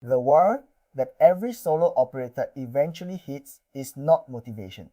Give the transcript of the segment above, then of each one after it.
The wall that every solo operator eventually hits is not motivation.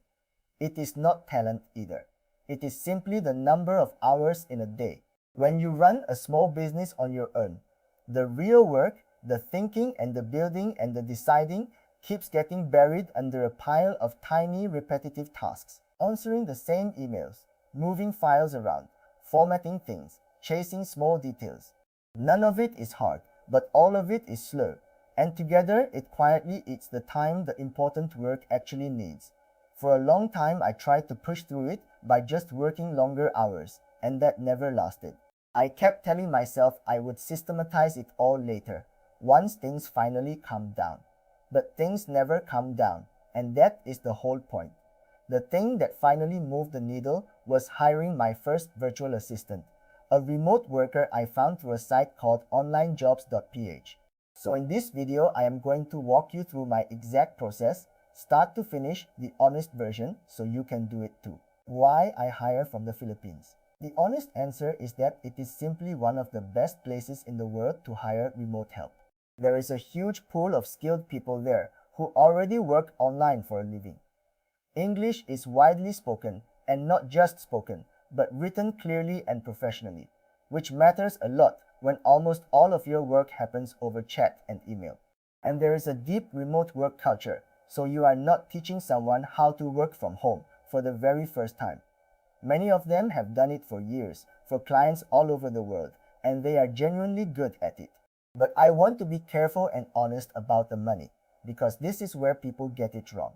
It is not talent either. It is simply the number of hours in a day. When you run a small business on your own, the real work, the thinking and the building and the deciding keeps getting buried under a pile of tiny repetitive tasks. Answering the same emails, moving files around, formatting things, chasing small details. None of it is hard, but all of it is slow, and together it quietly eats the time the important work actually needs. For a long time I tried to push through it by just working longer hours, and that never lasted. I kept telling myself I would systematize it all later, once things finally calmed down. But things never calm down, and that is the whole point. The thing that finally moved the needle was hiring my first virtual assistant, a remote worker I found through a site called OnlineJobs.ph. So in this video, I am going to walk you through my exact process, start to finish, the honest version, so you can do it too. Why I hire from the Philippines. The honest answer is that it is simply one of the best places in the world to hire remote help. There is a huge pool of skilled people there who already work online for a living. English is widely spoken, and not just spoken, but written clearly and professionally, which matters a lot when almost all of your work happens over chat and email. And there is a deep remote work culture, so you are not teaching someone how to work from home for the very first time. Many of them have done it for years, for clients all over the world, and they are genuinely good at it. But I want to be careful and honest about the money, because this is where people get it wrong.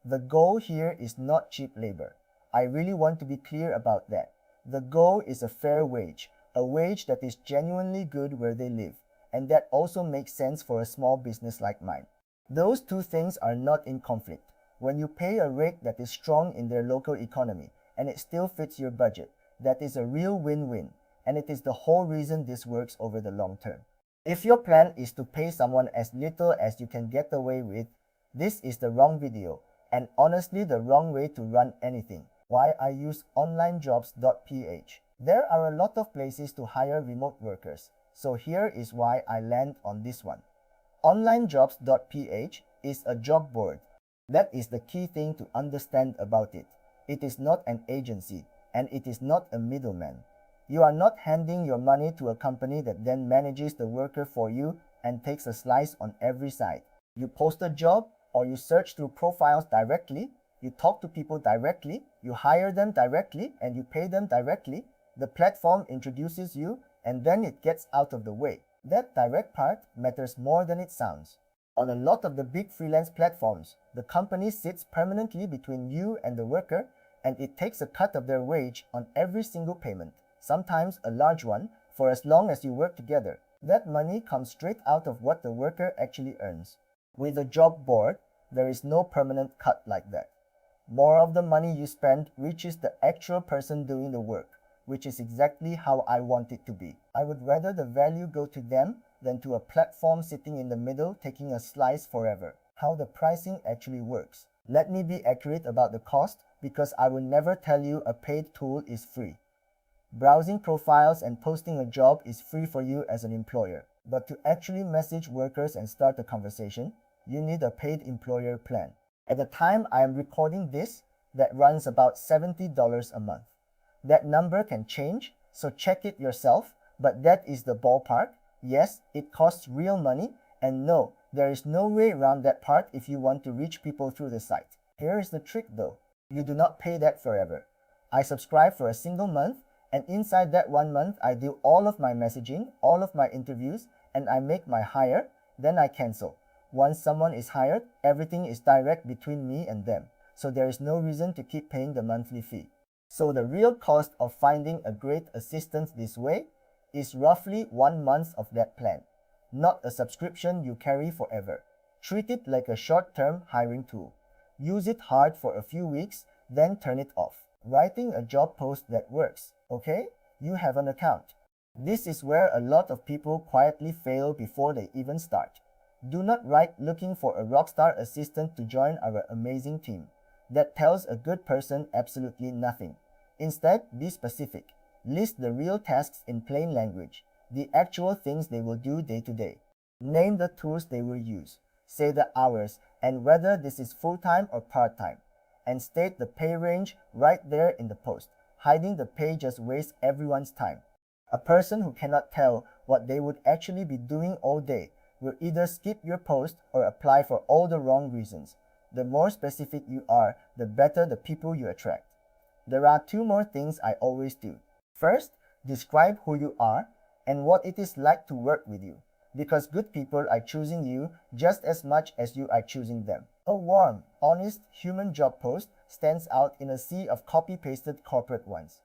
The goal here is not cheap labor. I really want to be clear about that. The goal is a fair wage, a wage that is genuinely good where they live, and that also makes sense for a small business like mine. Those two things are not in conflict. When you pay a rate that is strong in their local economy, and it still fits your budget, that is a real win-win, and it is the whole reason this works over the long term. If your plan is to pay someone as little as you can get away with, this is the wrong video, and honestly the wrong way to run anything. Why I use OnlineJobs.ph. There are a lot of places to hire remote workers, so here is why I land on this one. OnlineJobs.ph is a job board. That is the key thing to understand about it. It is not an agency, and it is not a middleman. You are not handing your money to a company that then manages the worker for you and takes a slice on every side. You post a job, or you search through profiles directly, you talk to people directly, you hire them directly, and you pay them directly. The platform introduces you, and then it gets out of the way. That direct part matters more than it sounds. On a lot of the big freelance platforms, the company sits permanently between you and the worker, and it takes a cut of their wage on every single payment, sometimes a large one, for as long as you work together. That money comes straight out of what the worker actually earns. With a job board, there is no permanent cut like that. More of the money you spend reaches the actual person doing the work, which is exactly how I want it to be. I would rather the value go to them than to a platform sitting in the middle taking a slice forever. How the pricing actually works. Let me be accurate about the cost, because I will never tell you a paid tool is free. Browsing profiles and posting a job is free for you as an employer, but to actually message workers and start a conversation, you need a paid employer plan. At the time I am recording this, that runs about $70 a month. That number can change, so check it yourself, but that is the ballpark. Yes, it costs real money, and no, there is no way around that part if you want to reach people through the site. Here is the trick though. You do not pay that forever. I subscribe for a single month, and inside that 1 month I do all of my messaging, all of my interviews, and I make my hire, then I cancel. Once someone is hired, everything is direct between me and them, so there is no reason to keep paying the monthly fee. So the real cost of finding a great assistant this way is roughly 1 month of that plan, not a subscription you carry forever. Treat it like a short-term hiring tool. Use it hard for a few weeks, then turn it off. Writing a job post that works, okay? You have an account. This is where a lot of people quietly fail before they even start. Do not write looking for a rockstar assistant to join our amazing team. That tells a good person absolutely nothing. Instead, be specific. List the real tasks in plain language, the actual things they will do day to day. Name the tools they will use, say the hours, and whether this is full-time or part-time, and state the pay range right there in the post. Hiding the pay just wastes everyone's time. A person who cannot tell what they would actually be doing all day will either skip your post or apply for all the wrong reasons. The more specific you are, the better the people you attract. There are two more things I always do. First, describe who you are and what it is like to work with you, because good people are choosing you just as much as you are choosing them. A warm, honest, human job post stands out in a sea of copy-pasted corporate ones.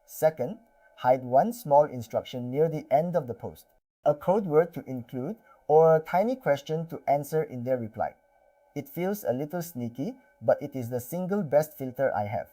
Second, hide one small instruction near the end of the post, a code word to include or a tiny question to answer in their reply. It feels a little sneaky, but it is the single best filter I have.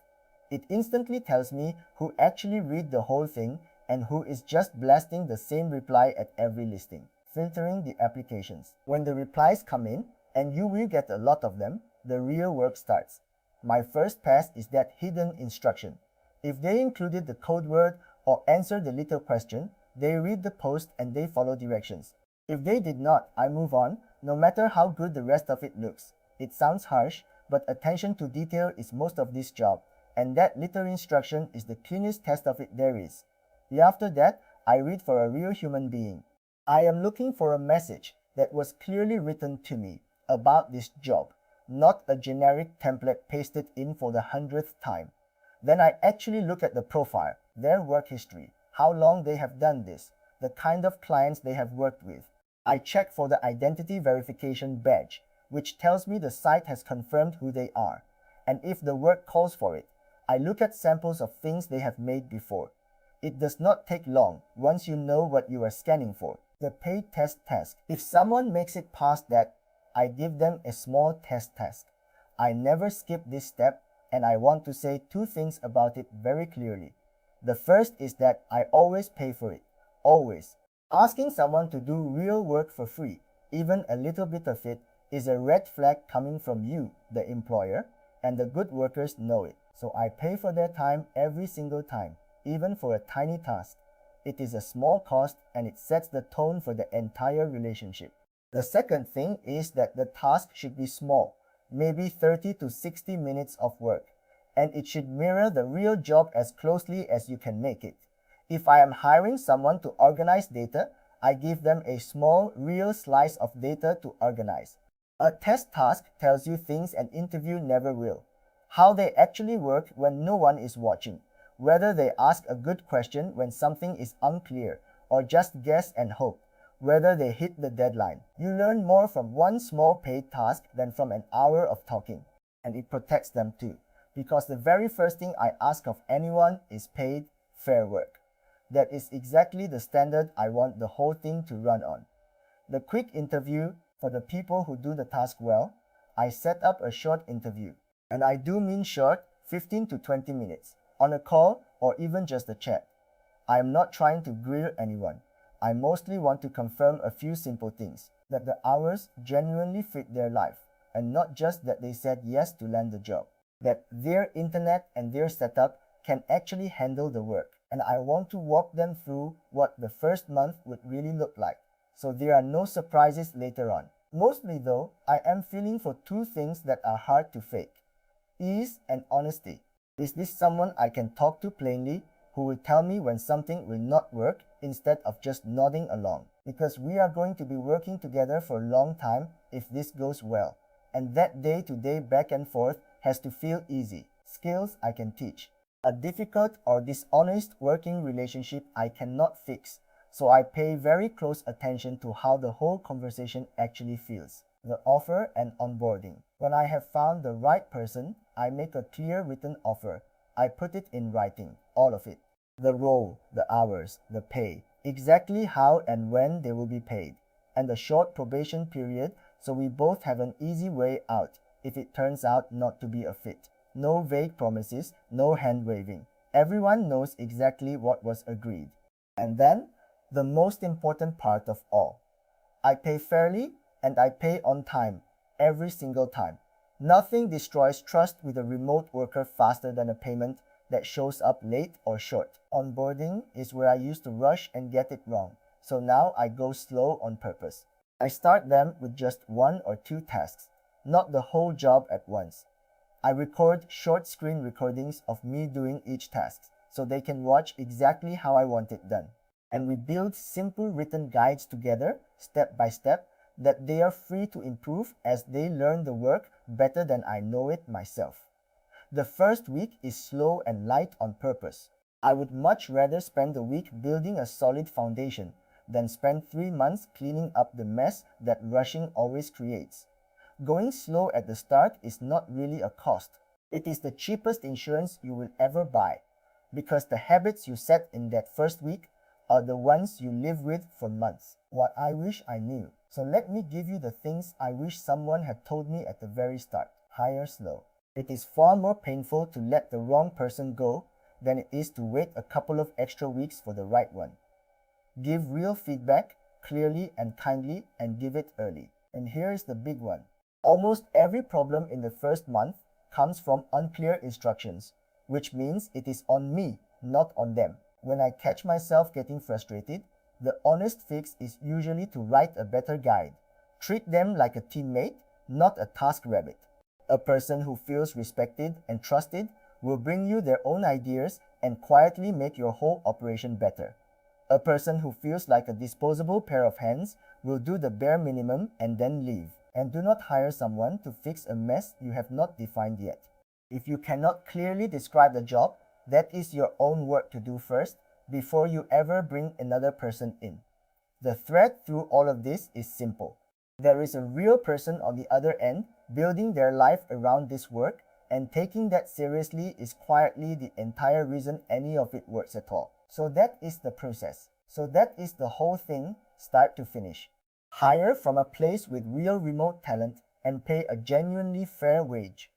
It instantly tells me who actually read the whole thing and who is just blasting the same reply at every listing. Filtering the applications. When the replies come in, and you will get a lot of them, the real work starts. My first pass is that hidden instruction. If they included the code word or answered the little question, they read the post and they follow directions. If they did not, I move on, no matter how good the rest of it looks. It sounds harsh, but attention to detail is most of this job, and that little instruction is the cleanest test of it there is. After that, I read for a real human being. I am looking for a message that was clearly written to me about this job, not a generic template pasted in for the 100th time. Then I actually look at the profile, their work history, how long they have done this, the kind of clients they have worked with. I check for the identity verification badge, which tells me the site has confirmed who they are. And if the work calls for it, I look at samples of things they have made before. It does not take long once you know what you are scanning for. The paid test task. If someone makes it past that, I give them a small test task. I never skip this step, and I want to say two things about it very clearly. The first is that I always pay for it. Always. Asking someone to do real work for free, even a little bit of it, is a red flag coming from you, the employer, and the good workers know it. So I pay for their time every single time, even for a tiny task. It is a small cost and it sets the tone for the entire relationship. The second thing is that the task should be small, maybe 30 to 60 minutes of work, and it should mirror the real job as closely as you can make it. If I am hiring someone to organize data, I give them a small, real slice of data to organize. A test task tells you things an interview never will. How they actually work when no one is watching. Whether they ask a good question when something is unclear, or just guess and hope. Whether they hit the deadline. You learn more from one small paid task than from an hour of talking. And it protects them too, because the very first thing I ask of anyone is paid, fair work. That is exactly the standard I want the whole thing to run on. The quick interview, for the people who do the task well, I set up a short interview. And I do mean short, 15 to 20 minutes, on a call or even just a chat. I am not trying to grill anyone. I mostly want to confirm a few simple things, that the hours genuinely fit their life, and not just that they said yes to land the job. That their internet and their setup can actually handle the work, and I want to walk them through what the first month would really look like, so there are no surprises later on. Mostly though, I am feeling for two things that are hard to fake: ease and honesty. Is this someone I can talk to plainly, who will tell me when something will not work instead of just nodding along? Because we are going to be working together for a long time if this goes well, and that day-to-day back and forth has to feel easy. Skills I can teach. A difficult or dishonest working relationship I cannot fix, so I pay very close attention to how the whole conversation actually feels. The offer and onboarding. When I have found the right person, I make a clear written offer. I put it in writing, all of it. The role, the hours, the pay, exactly how and when they will be paid, and the short probation period so we both have an easy way out if it turns out not to be a fit. No vague promises, no hand-waving. Everyone knows exactly what was agreed. And then, the most important part of all. I pay fairly and I pay on time, every single time. Nothing destroys trust with a remote worker faster than a payment that shows up late or short. Onboarding is where I used to rush and get it wrong, so now I go slow on purpose. I start them with just 1 or 2 tasks, not the whole job at once. I record short screen recordings of me doing each task so they can watch exactly how I want it done. And we build simple written guides together, step by step, that they are free to improve as they learn the work better than I know it myself. The first week is slow and light on purpose. I would much rather spend a week building a solid foundation than spend 3 months cleaning up the mess that rushing always creates. Going slow at the start is not really a cost. It is the cheapest insurance you will ever buy, because the habits you set in that first week are the ones you live with for months. What I wish I knew. So let me give you the things I wish someone had told me at the very start. Hire slow. It is far more painful to let the wrong person go than it is to wait a couple of extra weeks for the right one. Give real feedback, clearly and kindly, and give it early. And here is the big one. Almost every problem in the first month comes from unclear instructions, which means it is on me, not on them. When I catch myself getting frustrated, the honest fix is usually to write a better guide. Treat them like a teammate, not a task rabbit. A person who feels respected and trusted will bring you their own ideas and quietly make your whole operation better. A person who feels like a disposable pair of hands will do the bare minimum and then leave. And do not hire someone to fix a mess you have not defined yet. If you cannot clearly describe the job, that is your own work to do first before you ever bring another person in. The thread through all of this is simple. There is a real person on the other end building their life around this work, and taking that seriously is quietly the entire reason any of it works at all. So that is the process. So that is the whole thing, start to finish. Hire from a place with real remote talent and pay a genuinely fair wage.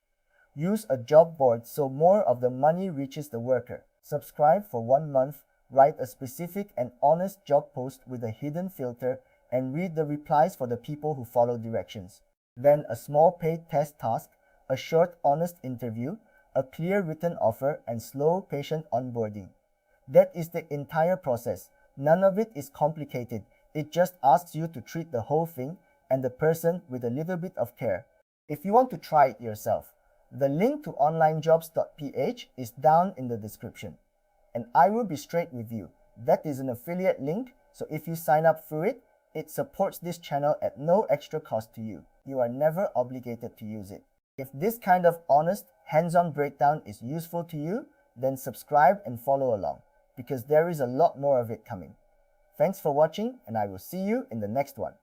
Use a job board so more of the money reaches the worker. Subscribe for 1 month, write a specific and honest job post with a hidden filter, and read the replies for the people who follow directions. Then a small paid test task, a short honest interview, a clear written offer, and slow patient onboarding. That is the entire process. None of it is complicated. It just asks you to treat the whole thing and the person with a little bit of care. If you want to try it yourself, the link to OnlineJobs.ph is down in the description. And I will be straight with you. That is an affiliate link, so if you sign up through it, it supports this channel at no extra cost to you. You are never obligated to use it. If this kind of honest, hands-on breakdown is useful to you, then subscribe and follow along, because there is a lot more of it coming. Thanks for watching, and I will see you in the next one.